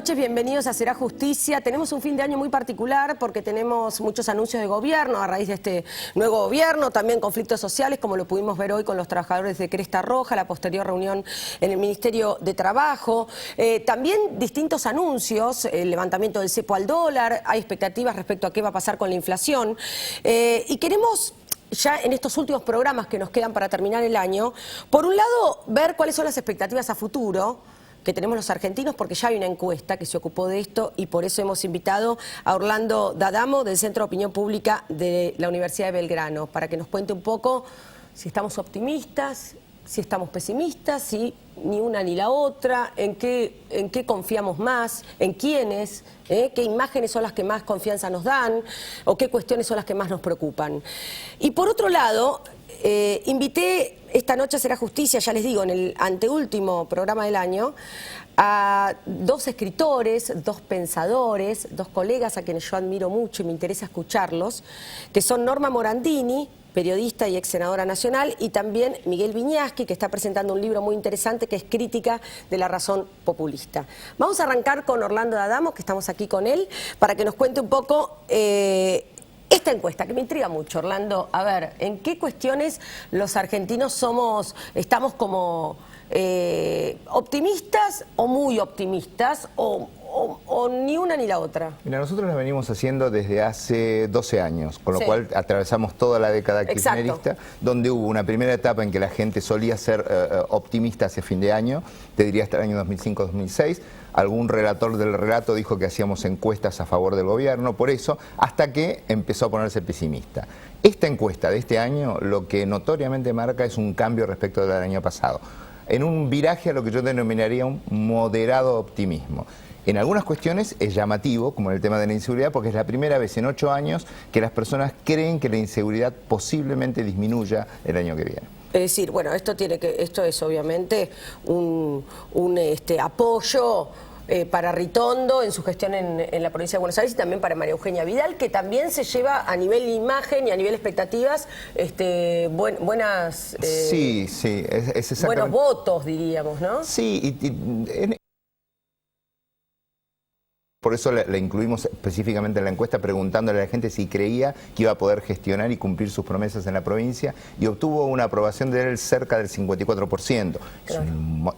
noches, bienvenidos a Será Justicia. Tenemos un fin de año muy particular porque tenemos muchos anuncios de gobierno a raíz de este nuevo gobierno, también conflictos sociales como lo pudimos ver hoy con los trabajadores de Cresta Roja, la posterior reunión en el Ministerio de Trabajo, también distintos anuncios, el levantamiento del cepo al dólar, hay expectativas respecto a qué va a pasar con la inflación y queremos ya en estos últimos programas que nos quedan para terminar el año, por un lado ver cuáles son las expectativas a futuro que tenemos los argentinos, porque ya hay una encuesta que se ocupó de esto y por eso hemos invitado a Orlando D'Adamo del Centro de Opinión Pública de la Universidad de Belgrano para que nos cuente un poco si estamos optimistas, si estamos pesimistas, si ni una ni la otra, en qué confiamos más, en quiénes, qué imágenes son las que más confianza nos dan o qué cuestiones son las que más nos preocupan. Y por otro lado, invité esta noche a Será Justicia, ya les digo, en el anteúltimo programa del año, a dos escritores, dos pensadores, dos colegas a quienes yo admiro mucho y me interesa escucharlos, que son Norma Morandini, periodista y ex senadora nacional, y también Miguel Viñaski, que está presentando un libro muy interesante que es Crítica de la Razón Populista. Vamos a arrancar con Orlando D'Adamo, que estamos aquí con él, para que nos cuente un poco esta encuesta, que me intriga mucho, Orlando. A ver, ¿en qué cuestiones los argentinos estamos como optimistas o muy optimistas o ni una ni la otra? Mira, nosotros lo venimos haciendo desde hace 12 años, con lo cual atravesamos toda la década kirchnerista, donde hubo una primera etapa en que la gente solía ser optimista hacia fin de año, te diría hasta el año 2005-2006, algún relator del relato dijo que hacíamos encuestas a favor del gobierno, por eso, hasta que empezó a ponerse pesimista. Esta encuesta de este año lo que notoriamente marca es un cambio respecto del año pasado, en un viraje a lo que yo denominaría un moderado optimismo. En algunas cuestiones es llamativo, como en el tema de la inseguridad, porque es la primera vez en 8 años que las personas creen que la inseguridad posiblemente disminuya el año que viene. Es decir, bueno, esto es obviamente un apoyo para Ritondo en su gestión en la provincia de Buenos Aires y también para María Eugenia Vidal, que también se lleva a nivel imagen y a nivel expectativas buenas sí, es exactamente. Buenos votos, diríamos, ¿no? Sí, por eso la incluimos específicamente en la encuesta, preguntándole a la gente si creía que iba a poder gestionar y cumplir sus promesas en la provincia, y obtuvo una aprobación de él cerca del 54%. Claro.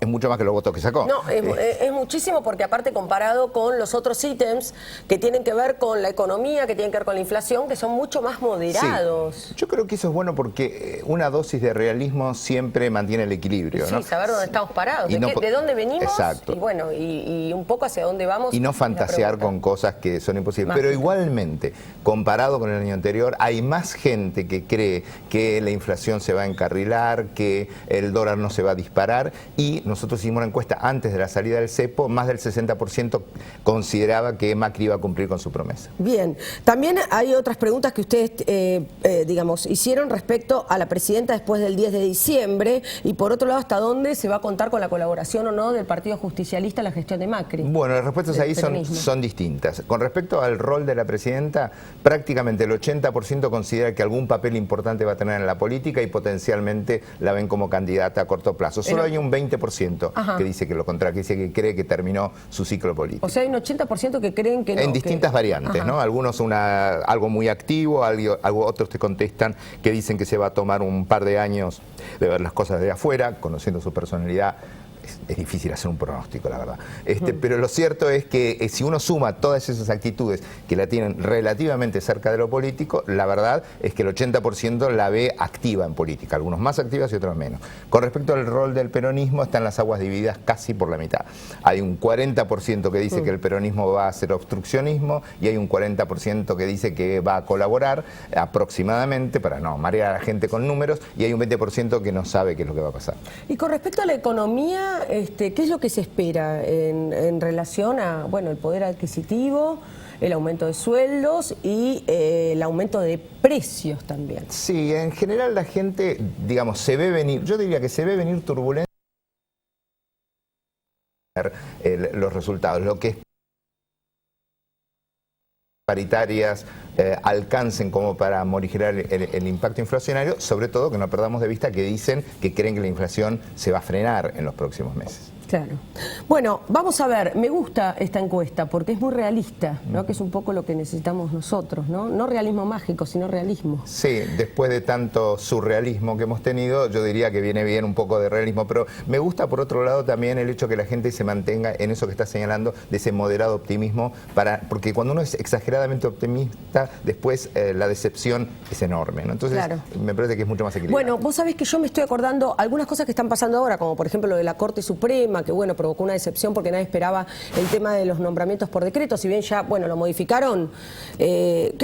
Es mucho más que los votos que sacó. No, es muchísimo, porque aparte comparado con los otros ítems que tienen que ver con la economía, que tienen que ver con la inflación, que son mucho más moderados. Sí. Yo creo que eso es bueno porque una dosis de realismo siempre mantiene el equilibrio, sí, ¿no? Saber dónde estamos parados, de dónde venimos. Exacto. Y bueno, y un poco hacia dónde vamos. Y no fantasear con cosas que son imposibles. Pero igualmente, comparado con el año anterior, hay más gente que cree que la inflación se va a encarrilar, que el dólar no se va a disparar, y nosotros hicimos una encuesta antes de la salida del cepo, más del 60% consideraba que Macri iba a cumplir con su promesa. Bien, también hay otras preguntas que ustedes, digamos, hicieron respecto a la presidenta después del 10 de diciembre, y por otro lado, ¿hasta dónde se va a contar con la colaboración o no del Partido Justicialista en la gestión de Macri? Bueno, las respuestas ahí son distintas. Con respecto al rol de la presidenta, prácticamente el 80% considera que algún papel importante va a tener en la política y potencialmente la ven como candidata a corto plazo. Solo hay un 20% que dice que lo contrario, que dice que cree que terminó su ciclo político. O sea, hay un 80% que creen que no. En distintas variantes, ¿no? Algunos algo muy activo, otros te contestan que dicen que se va a tomar un par de años de ver las cosas de afuera, conociendo su personalidad. Es difícil hacer un pronóstico, la verdad. Pero lo cierto es que si uno suma todas esas actitudes que la tienen relativamente cerca de lo político, la verdad es que el 80% la ve activa en política, algunos más activas y otros menos. Con respecto al rol del peronismo, están las aguas divididas casi por la mitad. Hay un 40% que dice que el peronismo va a hacer obstruccionismo y hay un 40% que dice que va a colaborar aproximadamente, para no marear a la gente con números, y hay un 20% que no sabe qué es lo que va a pasar. Y con respecto a la economía, ¿qué es lo que se espera en relación a, bueno, el poder adquisitivo, el aumento de sueldos y el aumento de precios también? Sí, en general la gente, digamos, se ve venir, yo diría que se ve venir turbulencia los resultados, lo que es paritarias alcancen como para morigerar el impacto inflacionario, sobre todo que no perdamos de vista que dicen que creen que la inflación se va a frenar en los próximos meses. Claro. Bueno, vamos a ver, me gusta esta encuesta porque es muy realista, ¿no? Que es un poco lo que necesitamos nosotros, ¿no? No realismo mágico, sino realismo. Sí, después de tanto surrealismo que hemos tenido, yo diría que viene bien un poco de realismo, pero me gusta por otro lado también el hecho que la gente se mantenga en eso que está señalando, de ese moderado optimismo, porque cuando uno es exageradamente optimista, después la decepción es enorme, ¿no? Entonces, claro, me parece que es mucho más equilibrado. Bueno, vos sabés que yo me estoy acordando algunas cosas que están pasando ahora, como por ejemplo lo de la Corte Suprema, que bueno, provocó una decepción porque nadie esperaba el tema de los nombramientos por decreto, si bien ya, bueno, lo modificaron, que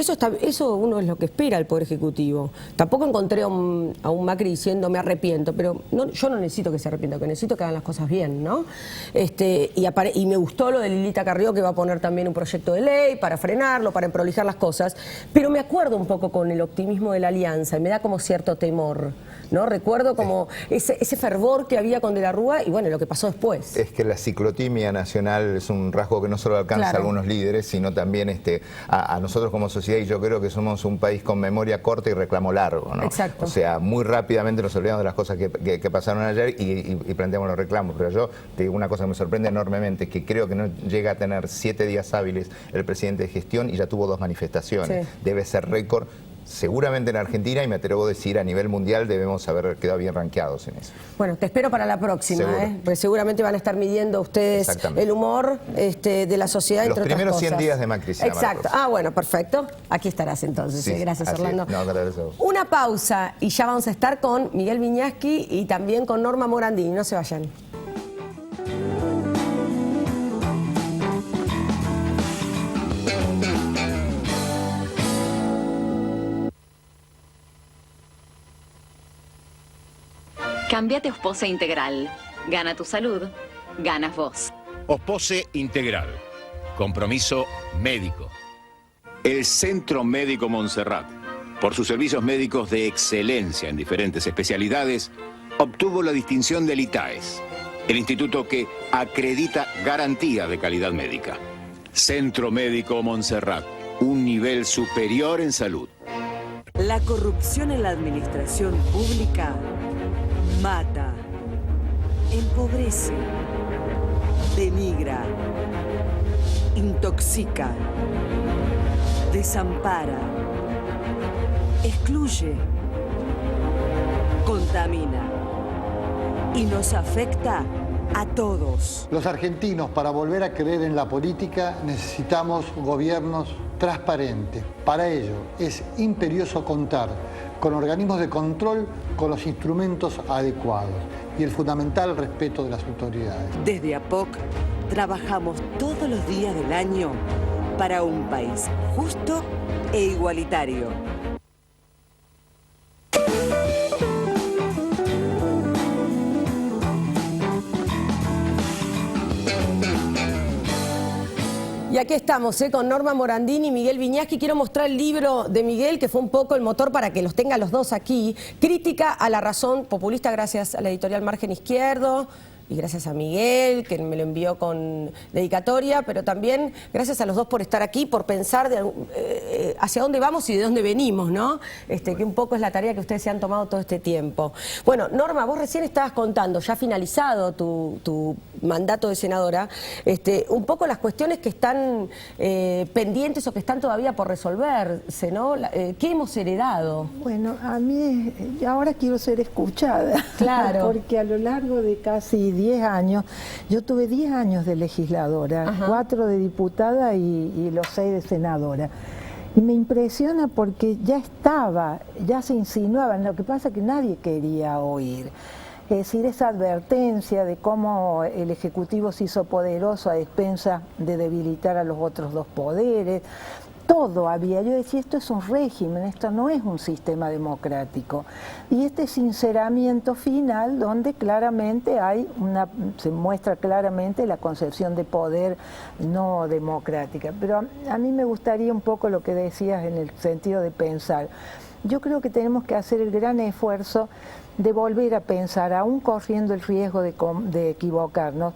eso uno es lo que espera el Poder Ejecutivo. Tampoco encontré a un Macri diciendo me arrepiento, pero yo no necesito que se arrepienta, que necesito que hagan las cosas bien, ¿no? Y me gustó lo de Lilita Carrió, que va a poner también un proyecto de ley para frenarlo, para emprolijar las cosas, pero me acuerdo un poco con el optimismo de la Alianza y me da como cierto temor, ¿no? Recuerdo como ese fervor que había con De la Rúa y bueno, lo que pasó después. Es que la ciclotimia nacional es un rasgo que no solo alcanza a algunos líderes, sino también a nosotros como sociedad, y yo creo que somos un país con memoria corta y reclamo largo, ¿no? Exacto. O sea, muy rápidamente nos olvidamos de las cosas que pasaron ayer y planteamos los reclamos, pero yo te digo una cosa que me sorprende enormemente, que creo que no llega a tener 7 días hábiles el presidente de gestión y ya tuvo 2 manifestaciones. Sí. Debe ser récord. Seguramente en Argentina, y me atrevo a decir a nivel mundial, debemos haber quedado bien rankeados en eso. Bueno, te espero para la próxima, porque seguramente van a estar midiendo ustedes el humor de la sociedad, entre otras cosas. Los primeros 100 días de Macri. Exacto. Ah, bueno, perfecto. Aquí estarás entonces. Sí, gracias, Orlando. No, gracias a vos. Una pausa y ya vamos a estar con Miguel Viñaski y también con Norma Morandini. No se vayan. Cámbiate a Ospose Integral. Gana tu salud, ganas vos. Ospose Integral. Compromiso médico. El Centro Médico Montserrat, por sus servicios médicos de excelencia en diferentes especialidades, obtuvo la distinción del ITAES, el instituto que acredita garantía de calidad médica. Centro Médico Montserrat, un nivel superior en salud. La corrupción en la administración pública mata, empobrece, denigra, intoxica, desampara, excluye, contamina y nos afecta a todos. Los argentinos, para volver a creer en la política, necesitamos gobiernos transparentes. Para ello es imperioso contar con organismos de control con los instrumentos adecuados y el fundamental respeto de las autoridades. Desde APOC trabajamos todos los días del año para un país justo e igualitario. Y aquí estamos con Norma Morandini y Miguel Viñaski. Quiero mostrar el libro de Miguel, que fue un poco el motor para que los tenga los dos aquí. Crítica a la razón populista, gracias a la editorial Margen Izquierdo. Y gracias a Miguel, que me lo envió con dedicatoria, pero también gracias a los dos por estar aquí, por pensar hacia dónde vamos y de dónde venimos, ¿no? Que un poco es la tarea que ustedes se han tomado todo este tiempo. Bueno, Norma, vos recién estabas contando, ya finalizado tu mandato de senadora, un poco las cuestiones que están pendientes o que están todavía por resolverse, ¿no? ¿Qué hemos heredado? Bueno, a mí ahora quiero ser escuchada. Claro. Porque a lo largo de casi 10 años, yo tuve 10 años de legisladora, 4 de diputada y los 6 de senadora. Y me impresiona porque ya se insinuaban, lo que pasa es que nadie quería oír. Es decir, esa advertencia de cómo el Ejecutivo se hizo poderoso a expensas de debilitar a los otros dos poderes. Todo había, yo decía, esto es un régimen, esto no es un sistema democrático. Y este sinceramiento final donde claramente se muestra claramente la concepción de poder no democrática. Pero a mí me gustaría un poco lo que decías en el sentido de pensar. Yo creo que tenemos que hacer el gran esfuerzo de volver a pensar, aún corriendo el riesgo de equivocarnos,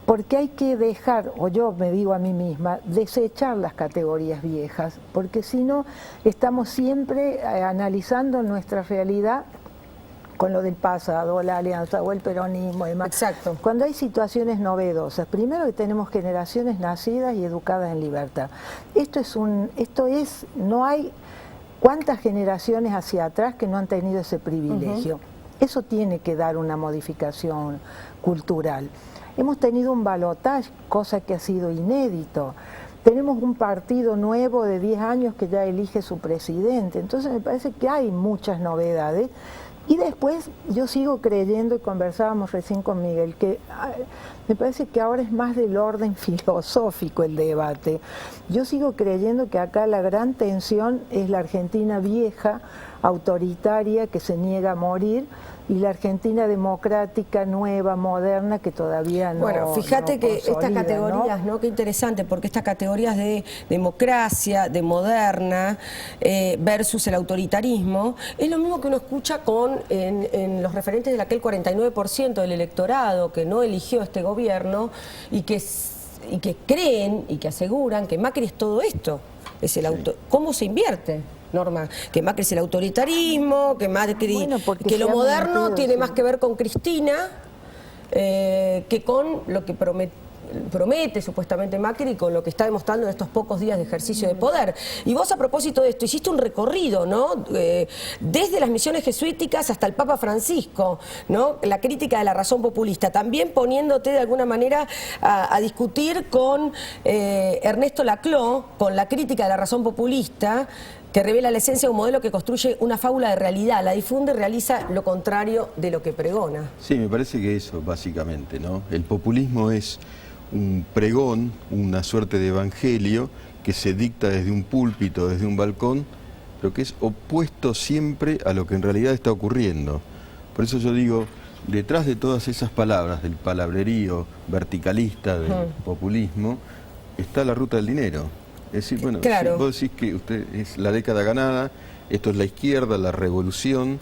porque hay que dejar, o yo me digo a mí misma, desechar las categorías viejas, porque si no estamos siempre analizando nuestra realidad con lo del pasado, la alianza o el peronismo y demás. Exacto. Cuando hay situaciones novedosas, primero que tenemos generaciones nacidas y educadas en libertad. No hay cuántas generaciones hacia atrás que no han tenido ese privilegio. Eso tiene que dar una modificación cultural. Hemos tenido un balotaje, cosa que ha sido inédito. Tenemos un partido nuevo de 10 años que ya elige su presidente. Entonces me parece que hay muchas novedades. Y después yo sigo creyendo, y conversábamos recién con Miguel, que me parece que ahora es más del orden filosófico el debate. Yo sigo creyendo que acá la gran tensión es la Argentina vieja, autoritaria, que se niega a morir, y la Argentina democrática, nueva, moderna, que todavía no. Bueno, fíjate que consolida, estas categorías, ¿no? Qué interesante, porque estas categorías de democracia, de moderna, versus el autoritarismo, es lo mismo que uno escucha en los referentes de aquel 49% del electorado que no eligió este gobierno y que creen y que aseguran que Macri es todo esto. Es ¿Cómo se invierte? Norma, que Macri es el autoritarismo, que Macri, que lo moderno tiene más que ver con Cristina que con lo que promete supuestamente Macri, con lo que está demostrando en estos pocos días de ejercicio de poder. Y vos, a propósito de esto, hiciste un recorrido, ¿no? Desde las misiones jesuíticas hasta el Papa Francisco, ¿no? La crítica de la razón populista, también poniéndote de alguna manera a discutir con Ernesto Laclau, con la crítica de la razón populista, que revela la esencia de un modelo que construye una fábula de realidad, la difunde y realiza lo contrario de lo que pregona. Sí, me parece que eso, básicamente, ¿no? El populismo es un pregón, una suerte de evangelio que se dicta desde un púlpito, desde un balcón, pero que es opuesto siempre a lo que en realidad está ocurriendo. Por eso yo digo, detrás de todas esas palabras, del palabrerío verticalista, del populismo, está la ruta del dinero. Es decir, bueno, claro. Si vos decís que usted es la década ganada, esto es la izquierda, la revolución,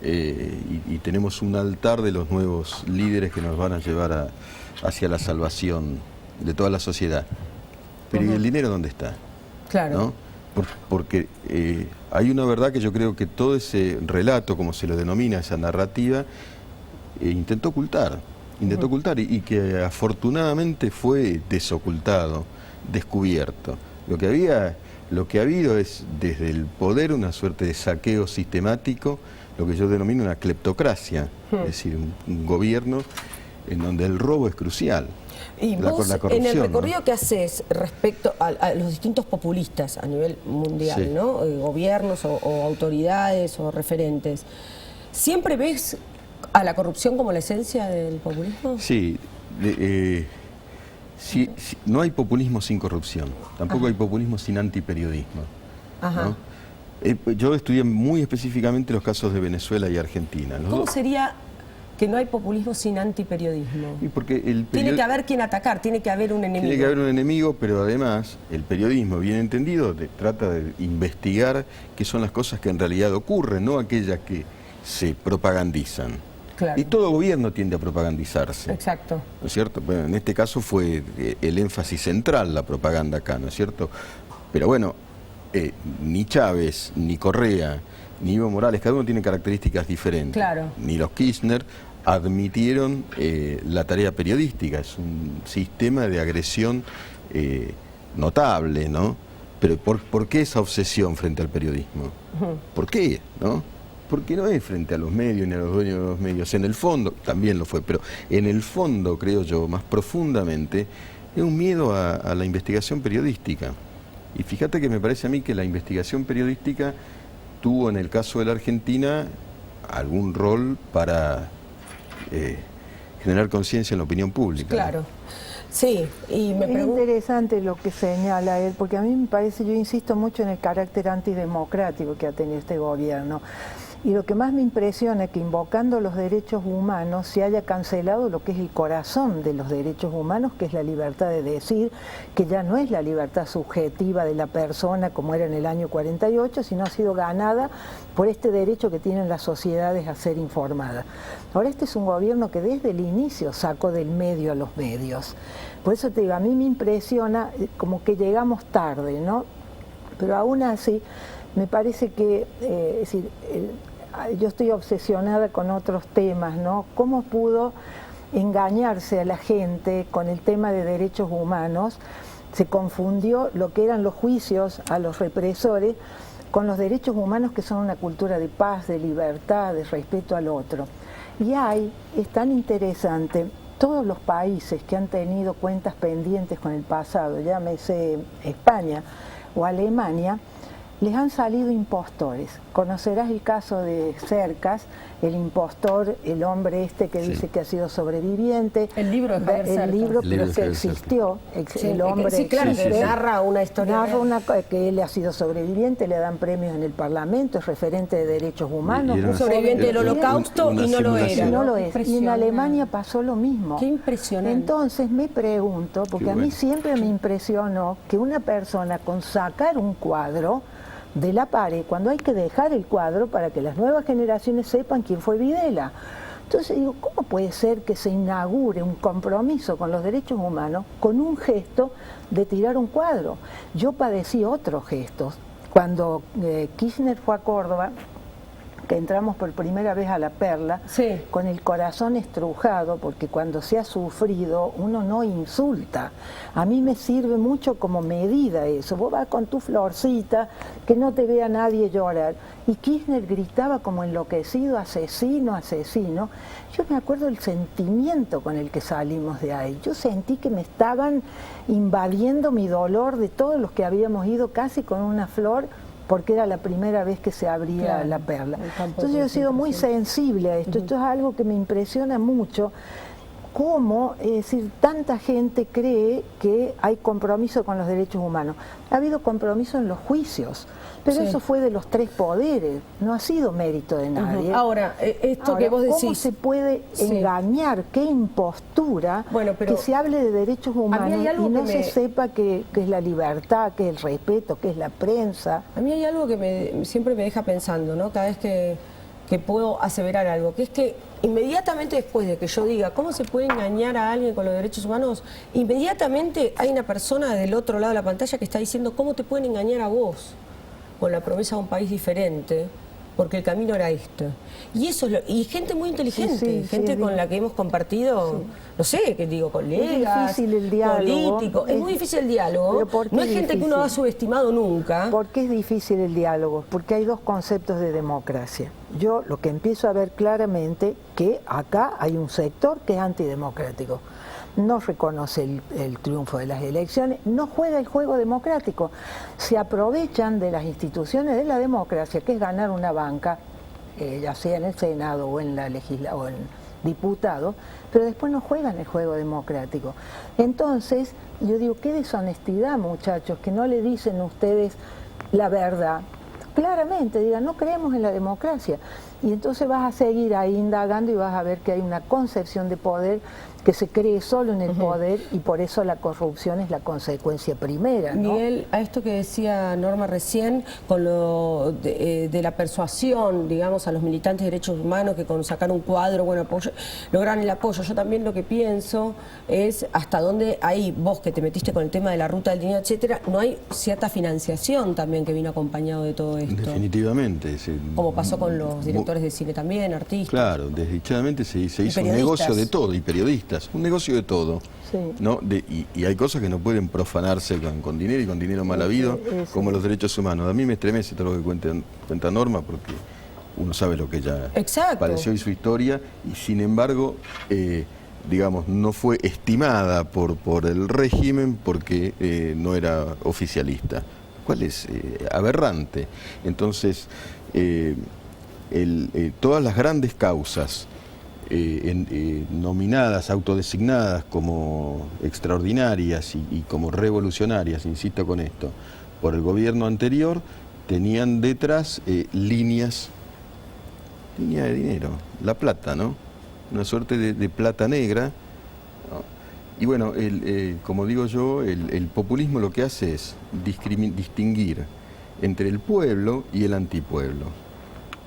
y tenemos un altar de los nuevos líderes que nos van a llevar hacia la salvación de toda la sociedad. Pero ¿y el dinero dónde está? Claro. ¿No? Porque hay una verdad que yo creo que todo ese relato, como se lo denomina, esa narrativa, intentó ocultar y que afortunadamente fue desocultado, descubierto. Lo que ha habido es desde el poder una suerte de saqueo sistemático, lo que yo denomino una cleptocracia, es decir, un gobierno en donde el robo es crucial. Y vos, en el recorrido que haces respecto a los distintos populistas a nivel mundial, sí, ¿no? Gobiernos o autoridades o referentes, ¿siempre ves a la corrupción como la esencia del populismo? Sí. No hay populismo sin corrupción, tampoco hay populismo sin antiperiodismo, ¿no? Yo estudié muy específicamente los casos de Venezuela y Argentina. ¿Cómo sería que no hay populismo sin antiperiodismo? Y porque tiene que haber quien atacar, tiene que haber un enemigo. Tiene que haber un enemigo, pero además el periodismo, bien entendido, trata de investigar qué son las cosas que en realidad ocurren, no aquellas que se propagandizan. Claro. Y todo gobierno tiende a propagandizarse. Exacto. ¿No es cierto? Bueno, en este caso fue el énfasis central la propaganda acá, ¿no es cierto? Pero bueno, ni Chávez, ni Correa, ni Evo Morales, cada uno tiene características diferentes. Claro. Ni los Kirchner admitieron la tarea periodística. Es un sistema de agresión notable, ¿no? Pero ¿por qué esa obsesión frente al periodismo? ¿Por qué? ¿No? Porque no es frente a los medios ni a los dueños de los medios. En el fondo, también lo fue, pero en el fondo, creo yo, más profundamente, es un miedo a la investigación periodística. Y fíjate que me parece a mí que la investigación periodística tuvo en el caso de la Argentina algún rol para generar conciencia en la opinión pública. Claro. ¿No? Sí, y me es interesante lo que señala él, porque a mí me parece, yo insisto mucho en el carácter antidemocrático que ha tenido este gobierno. Y lo que más me impresiona es que invocando los derechos humanos se haya cancelado lo que es el corazón de los derechos humanos, que es la libertad de decir, que ya no es la libertad subjetiva de la persona como era en el año 48, sino ha sido ganada por este derecho que tienen las sociedades a ser informadas. Ahora este es un gobierno que desde el inicio sacó del medio a los medios. Por eso te digo, a mí me impresiona como que llegamos tarde, ¿no? Pero aún así me parece que, es decir, yo estoy obsesionada con otros temas, ¿no? ¿Cómo pudo engañarse a la gente con el tema de derechos humanos? Se confundió lo que eran los juicios a los represores con los derechos humanos, que son una cultura de paz, de libertad, de respeto al otro. Y es tan interesante, todos los países que han tenido cuentas pendientes con el pasado, llámese España o Alemania, les han salido impostores. Conocerás el caso de Cercas, el impostor, el hombre que dice que ha sido sobreviviente. El libro de Javier Cercas. El libro que existió, el hombre que narra una historia. Que él ha sido sobreviviente, le dan premios en el Parlamento, es referente de derechos humanos. Un sobreviviente del Holocausto y no lo era. No lo es. Y en Alemania pasó lo mismo. Qué impresionante. Entonces me pregunto, porque a mí siempre me impresionó que una persona con sacar un cuadro de la pared, cuando hay que dejar el cuadro para que las nuevas generaciones sepan quién fue Videla. Entonces digo, ¿cómo puede ser que se inaugure un compromiso con los derechos humanos con un gesto de tirar un cuadro? Yo padecí otros gestos. Cuando Kirchner fue a Córdoba, que entramos por primera vez a La Perla, con el corazón estrujado, porque cuando se ha sufrido uno no insulta. A mí me sirve mucho como medida eso. Vos vas con tu florcita, que no te vea nadie llorar. Y Kirchner gritaba como enloquecido, asesino, asesino. Yo me acuerdo del sentimiento con el que salimos de ahí. Yo sentí que me estaban invadiendo mi dolor de todos los que habíamos ido casi con una flor, porque era la primera vez que se abría La Perla. Entonces yo he sido muy sensible a esto. Esto es algo que me impresiona mucho, cómo, es decir, tanta gente cree que hay compromiso con los derechos humanos. Ha habido compromiso en los juicios, pero eso fue de los tres poderes, no ha sido mérito de nadie. Ahora, que vos decís... ¿Cómo se puede engañar? ¿Qué impostura que se hable de derechos humanos y no se sepa qué es la libertad, qué es el respeto, qué es la prensa? A mí hay algo que siempre me deja pensando, ¿no? Cada vez que puedo aseverar algo, que es que inmediatamente después de que yo diga cómo se puede engañar a alguien con los derechos humanos, inmediatamente hay una persona del otro lado de la pantalla que está diciendo cómo te pueden engañar a vos con la promesa de un país diferente, porque el camino era este. Y eso y gente muy inteligente, gente con la que hemos compartido, no sé, qué digo, colegas, es difícil el diálogo, políticos. Es muy difícil el diálogo. No es gente que uno ha subestimado nunca. ¿Por qué es difícil el diálogo? Porque hay dos conceptos de democracia. Yo lo que empiezo a ver claramente que acá hay un sector que es antidemocrático. No reconoce el triunfo de las elecciones, no juega el juego democrático. Se aprovechan de las instituciones de la democracia, que es ganar una banca, ya sea en el Senado o en la o en diputado, pero después no juegan el juego democrático. Entonces, yo digo, qué deshonestidad, muchachos, que no le dicen ustedes la verdad. Claramente, digan, no creemos en la democracia. Y entonces vas a seguir ahí indagando y vas a ver que hay una concepción de poder que se cree solo en el poder, y por eso la corrupción es la consecuencia primera, ¿no? Miguel, a esto que decía Norma recién, con lo de la persuasión, digamos, a los militantes de derechos humanos, que con sacar un cuadro, bueno, logran el apoyo. Yo también lo que pienso es hasta dónde ahí, vos que te metiste con el tema de la ruta del dinero, etcétera, no hay cierta financiación también que vino acompañado de todo esto. Definitivamente. Como pasó con los directores de cine también, artistas. Claro, desdichadamente se hizo un negocio de todo, y periodistas, un negocio de todo. ¿No? Y hay cosas que no pueden profanarse con dinero y con dinero mal habido, como los derechos humanos. A mí me estremece todo lo que cuenta Norma, porque uno sabe lo que ella padeció y su historia, y sin embargo, digamos, no fue estimada por el régimen porque no era oficialista. ¿Cuál es? Aberrante. Entonces, todas las grandes causas nominadas, autodesignadas como extraordinarias y como revolucionarias, insisto con esto, por el gobierno anterior, tenían detrás línea de dinero, la plata, ¿no? Una suerte de plata negra, ¿no? Y bueno, como digo yo, el populismo lo que hace es distinguir entre el pueblo y el antipueblo,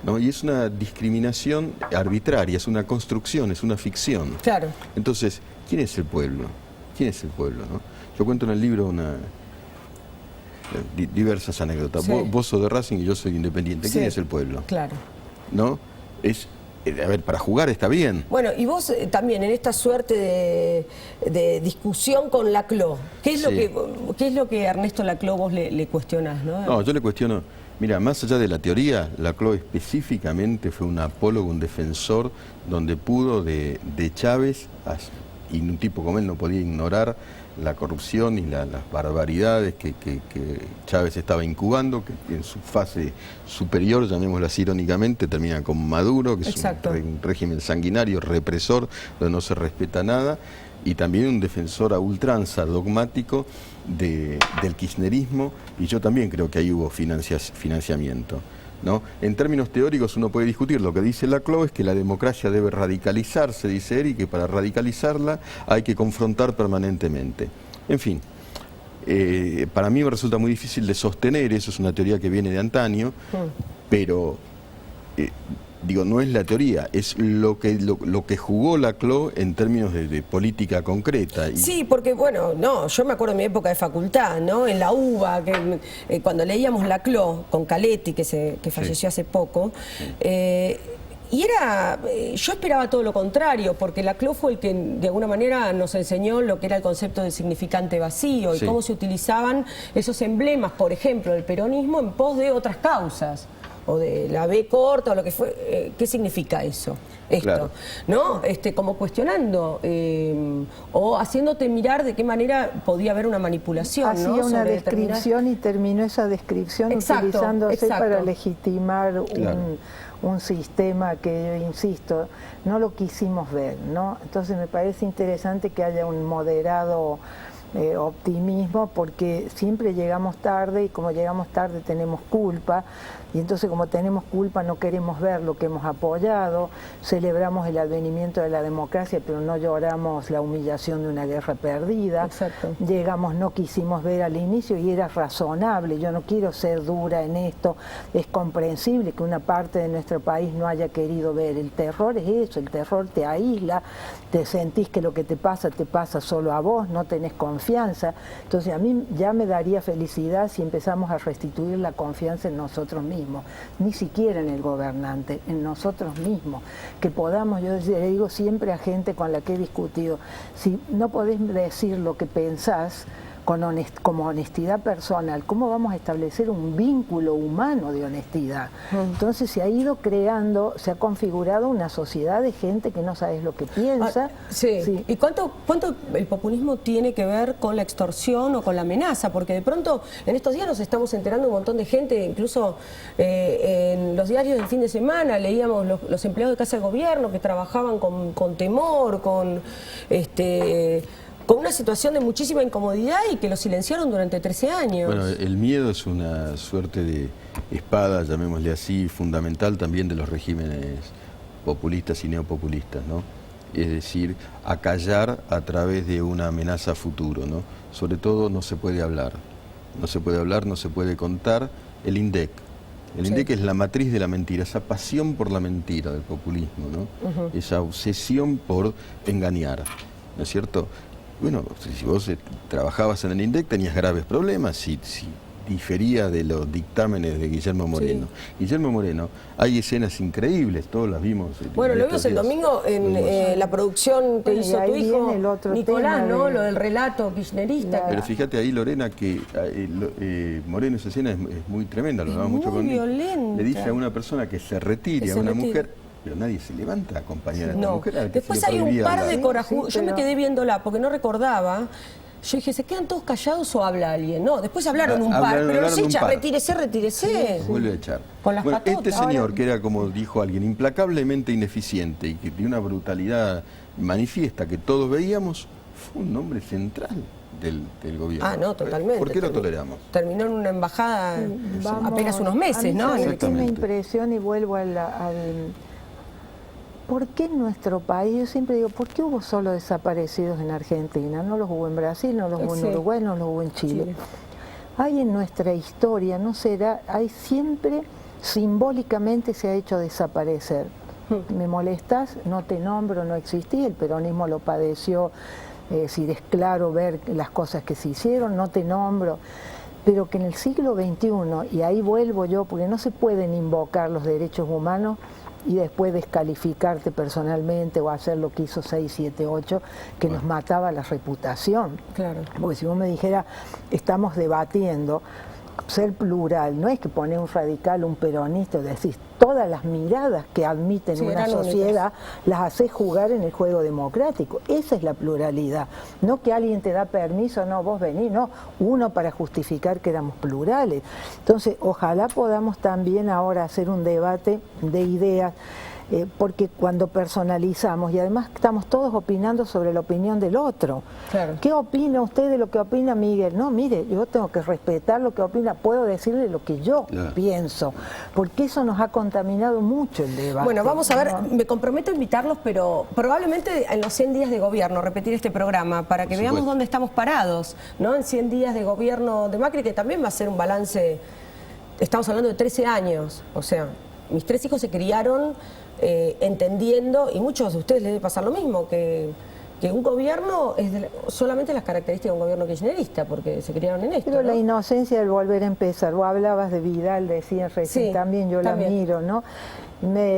¿no? Y es una discriminación arbitraria, es una construcción, es una ficción. Claro. Entonces, ¿quién es el pueblo? ¿Quién es el pueblo, no? Yo cuento en el libro diversas anécdotas. Vos sos de Racing y yo soy independiente. ¿Quién es el pueblo? Claro. ¿no? Es, a ver, para jugar está bien. Bueno, y vos también en esta suerte de discusión con Laclau, ¿qué es, ¿qué es lo que Ernesto Laclau vos le cuestionás? No, yo le cuestiono, mira, más allá de la teoría, Laclau específicamente fue un apólogo, un defensor, donde pudo de Chávez, y un tipo como él no podía ignorar la corrupción y las barbaridades que Chávez estaba incubando, que en su fase superior, llamémoslo así irónicamente, termina con Maduro, que es un régimen sanguinario, represor, donde no se respeta nada, y también un defensor a ultranza, dogmático, del kirchnerismo, y yo también creo que ahí hubo financiamiento, ¿no? En términos teóricos uno puede discutir, lo que dice Laclau es que la democracia debe radicalizarse, dice él, y que para radicalizarla hay que confrontar permanentemente. En fin, para mí me resulta muy difícil de sostener, eso es una teoría que viene de antaño, pero digo, no es la teoría, es lo que jugó Laclau en términos de política concreta. Sí, porque bueno, no, yo me acuerdo de mi época de facultad, ¿no? En la UBA, que, cuando leíamos Laclau con Caletti, que falleció hace poco, y yo esperaba todo lo contrario, porque Laclau fue el que de alguna manera nos enseñó lo que era el concepto del significante vacío y cómo se utilizaban esos emblemas, por ejemplo, del peronismo en pos de otras causas, o de la B corta o lo que fue. ¿Qué significa eso? Esto, claro, ¿no? Como cuestionando o haciéndote mirar de qué manera podía haber una manipulación. Hacía una descripción y terminó esa descripción utilizándose para legitimar un sistema que, yo insisto, no lo quisimos ver, ¿no? Entonces me parece interesante que haya un moderado optimismo, porque siempre llegamos tarde y como llegamos tarde tenemos culpa, y entonces como tenemos culpa no queremos ver lo que hemos apoyado, celebramos el advenimiento de la democracia pero no lloramos la humillación de una guerra perdida. Llegamos, no quisimos ver al inicio y era razonable, yo no quiero ser dura en esto, es comprensible que una parte de nuestro país no haya querido ver. El terror es eso, el terror te aísla, te sentís que lo que te pasa solo a vos, no tenés confianza. Entonces a mí ya me daría felicidad si empezamos a restituir la confianza en nosotros mismos, ni siquiera en el gobernante, en nosotros mismos, que podamos, yo le digo siempre a gente con la que he discutido, si no podés decir lo que pensás como honestidad personal, ¿cómo vamos a establecer un vínculo humano de honestidad? Entonces se ha ido creando, se ha configurado una sociedad de gente que no sabes lo que piensa. ¿Y cuánto el populismo tiene que ver con la extorsión o con la amenaza? Porque de pronto en estos días nos estamos enterando un montón de gente, incluso en los diarios del fin de semana leíamos los empleados de Casa de Gobierno que trabajaban con temor, con una situación de muchísima incomodidad y que lo silenciaron durante 13 años. Bueno, el miedo es una suerte de espada, llamémosle así, fundamental también de los regímenes populistas y neopopulistas, ¿no? Es decir, acallar a través de una amenaza a futuro, ¿no? Sobre todo no se puede hablar, no se puede contar. El INDEC. El INDEC es la matriz de la mentira, esa pasión por la mentira del populismo, ¿no? Esa obsesión por engañar, ¿no es cierto? Bueno, si vos trabajabas en el INDEC tenías graves problemas, si difería de los dictámenes de Guillermo Moreno. Guillermo Moreno, hay escenas increíbles, todos las vimos. Bueno, lo vimos el domingo en la producción que hizo tu hijo Nicolás, ¿no? Lo del relato kirchnerista. Pero fíjate ahí, Lorena, que Moreno, esa escena es muy tremenda, lo hablamos mucho con él. Le dice a una persona que se retire, a una mujer, pero nadie se levanta a acompañar a esta mujer. Después hay un par de corajudos, yo me quedé viéndola porque no recordaba. Yo dije, ¿se quedan todos callados o habla alguien? No, después hablaron un par, pero los echa, retírese. Vuelve a echar. Con las patotas. Este señor, que era, como dijo alguien, implacablemente ineficiente y que de una brutalidad manifiesta que todos veíamos, fue un hombre central del gobierno. Ah, no, totalmente. ¿Por qué lo toleramos? Terminó en una embajada apenas unos meses, ¿no? Tiene una impresión, y vuelvo al ¿por qué en nuestro país? Yo siempre digo, ¿por qué hubo solo desaparecidos en Argentina? No los hubo en Brasil, no los hubo en Uruguay, no los hubo en Chile. Hay en nuestra historia, no será, hay siempre, simbólicamente se ha hecho desaparecer. Me molestas, no te nombro, no existí, el peronismo lo padeció, es decir, es claro ver las cosas que se hicieron, no te nombro. pero que en el siglo XXI, y ahí vuelvo yo, porque no se pueden invocar los derechos humanos y después descalificarte personalmente o hacer lo que hizo 678, que nos mataba la reputación. Claro. Porque si vos me dijeras, estamos debatiendo, ser plural, no es que poner un radical, un peronista, decís, todas las miradas que admiten una sociedad las haces jugar en el juego democrático. Esa es la pluralidad. No que alguien te da permiso, no, vos venís, no, uno para justificar que éramos plurales. Entonces, ojalá podamos también ahora hacer un debate de ideas, porque cuando personalizamos, y además estamos todos opinando sobre la opinión del otro. Claro. ¿Qué opina usted de lo que opina Miguel? No, mire, yo tengo que respetar lo que opina, puedo decirle lo que yo pienso, porque eso nos ha contaminado mucho el debate. Bueno, vamos a ver, me comprometo a invitarlos, pero probablemente en los 100 días de gobierno, repetir este programa, para que veamos dónde estamos parados, ¿no? En 100 días de gobierno de Macri, que también va a ser un balance, estamos hablando de 13 años, o sea, mis 3 hijos se criaron entendiendo, y muchos de ustedes les debe pasar lo mismo, que un gobierno es solamente las características de un gobierno kirchnerista, porque se criaron en esto. Pero ¿no? la inocencia del volver a empezar, vos hablabas de Vidal, decían recién, también yo la miro, ¿no?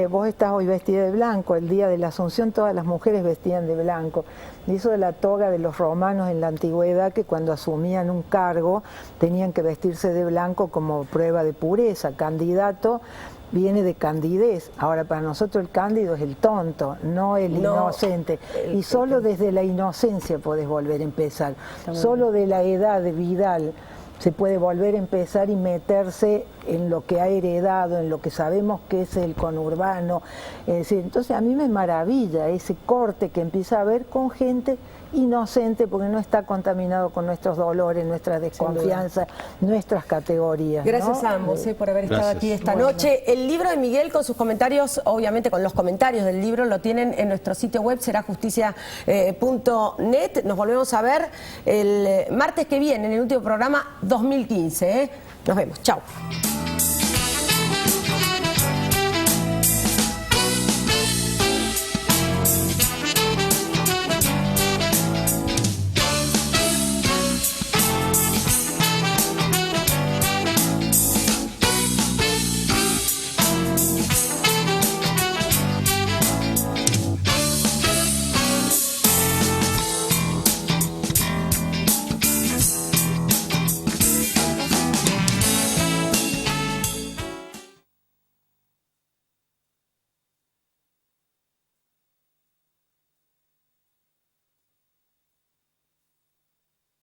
Vos estás hoy vestida de blanco, el día de la Asunción todas las mujeres vestían de blanco. Y eso de la toga de los romanos en la antigüedad, que cuando asumían un cargo tenían que vestirse de blanco como prueba de pureza. Candidato viene de candidez. Ahora, para nosotros el cándido es el tonto, no el inocente. Y solo desde la inocencia podés volver a empezar. Solo de la edad de Vidal se puede volver a empezar y meterse en lo que ha heredado, en lo que sabemos que es el conurbano. Entonces a mí me maravilla ese corte que empieza a haber con gente inocente, porque no está contaminado con nuestros dolores, nuestras desconfianzas, nuestras categorías. Gracias a ambos por haber estado aquí esta noche. El libro de Miguel con sus comentarios, obviamente con los comentarios del libro, lo tienen en nuestro sitio web, serajusticia.net. Nos volvemos a ver el martes que viene, en el último programa 2015. Nos vemos. Chao.